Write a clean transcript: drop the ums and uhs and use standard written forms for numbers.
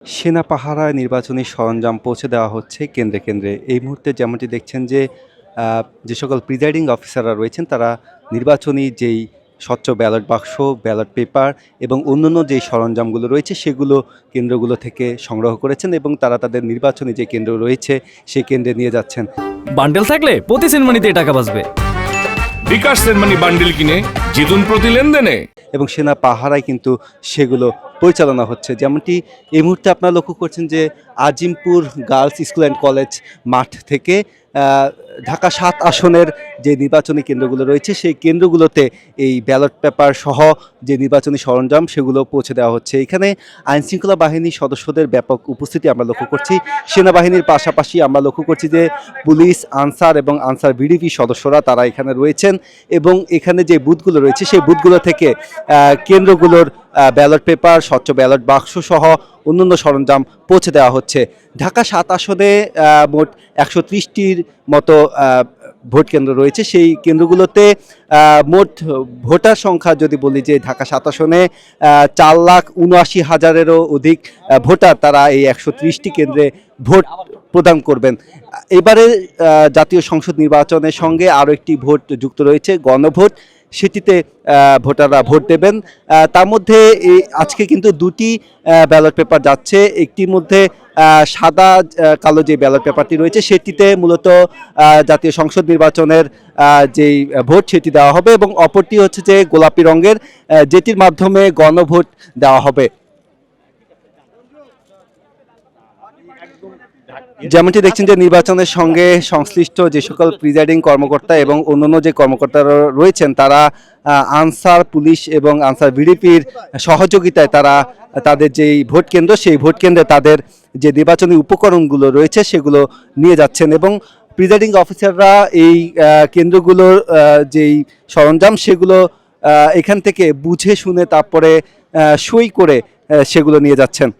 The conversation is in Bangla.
সেনা পাহারায় নির্বাচনী সরঞ্জাম পৌঁছে দেওয়া হচ্ছে কেন্দ্রে কেন্দ্রে। এই মুহূর্তে যেমনটি দেখছেন যে সকল প্রিজাইডিং অফিসাররা রয়েছেন তারা নির্বাচনী যেই স্বচ্ছ ব্যালট বাক্স, ব্যালট পেপার এবং অন্যান্য যেই সরঞ্জামগুলো রয়েছে সেগুলো কেন্দ্রগুলো থেকে সংগ্রহ করেছেন এবং তারা তাদের নির্বাচনী যে কেন্দ্র রয়েছে সেই কেন্দ্রে নিয়ে যাচ্ছেন। বান্ডেল থাকলে প্রতি সেনমানিতে টাকা বাঁচবে। বিকাশ সেনমানি বান্ডেল কিনে জিতুন প্রতি লেনদেনে। এবং সেনা পাহারায় কিন্তু সেগুলো পরিচালনা হচ্ছে। যেমনটি এই মুহূর্তে আপনারা লক্ষ্য করছেন যে Azimpur girls school and college মাঠ থেকে ঢাকা ৭ আসনের যে নির্বাচনী কেন্দ্রগুলো রয়েছে সেই কেন্দ্রগুলোতে এই ব্যালট পেপার সহ যে নির্বাচনী সরঞ্জাম সেগুলো পৌঁছে দেওয়া হচ্ছে। এখানে আইনশৃঙ্খলা বাহিনীর সদস্যদের ব্যাপক উপস্থিতি আমরা লক্ষ্য করছি। সেনাবাহিনীর পাশাপাশি আমরা লক্ষ্য করছি যে পুলিশ, আনসার এবং আনসার ভিডিপি সদস্যরা তারা এখানে রয়েছেন এবং এখানে যে বুথগুলো রয়েছে সেই বুথগুলো থেকে কেন্দ্রগুলোর ব্যালট পেপার, স্বচ্ছ ব্যালট বাক্স সহ অন্যান্য সরঞ্জাম পৌঁছে দেওয়া হচ্ছে। ঢাকা ৭ আসনে মোট ১৩০টির মতো ভোট কেন্দ্র রয়েছে। সেই কেন্দ্রগুলোতে মোট ভোটার সংখ্যা যদি বলি যে ঢাকা ৭ আসনে ৪,৭৯,০০০-এরও অধিক ভোটার তারা এই ১৩০টি কেন্দ্রে ভোট প্রদান করবেন। এবারে জাতীয় সংসদ নির্বাচনের সঙ্গে আরও একটি ভোট যুক্ত রয়েছে, গণভোট। সেটিতে ভোটাররা ভোট দেবেন। তার মধ্যে আজকে কিন্তু দুটি ব্যালট পেপার যাচ্ছে। একটির মধ্যে সাদা কালো যে ব্যালট পেপারটি রয়েছে সেটিতে মূলত জাতীয় সংসদ নির্বাচনের যেই ভোট সেটি দেওয়া হবে এবং অপরটি হচ্ছে যে গোলাপি রঙের, যেটির মাধ্যমে গণভোট দেওয়া হবে। যেমনটি দেখছেন যে নির্বাচনের সঙ্গে সংশ্লিষ্ট যে সকল প্রিজাইডিং কর্মকর্তা এবং অন্যান্য যে কর্মকর্তারা রয়েছেন তারা আনসার পুলিশ এবং আনসার ভিডিপির সহযোগিতায় তারা তাদের যেই ভোট কেন্দ্র সেই ভোট কেন্দ্রে তাদের যে নির্বাচনী উপকরণগুলো রয়েছে সেগুলো নিয়ে যাচ্ছেন এবং প্রিজাইডিং অফিসাররা এই কেন্দ্রগুলোর যেই সরঞ্জাম সেগুলো এখান থেকে বুঝে শুনে তারপরে সই করে সেগুলো নিয়ে যাচ্ছেন।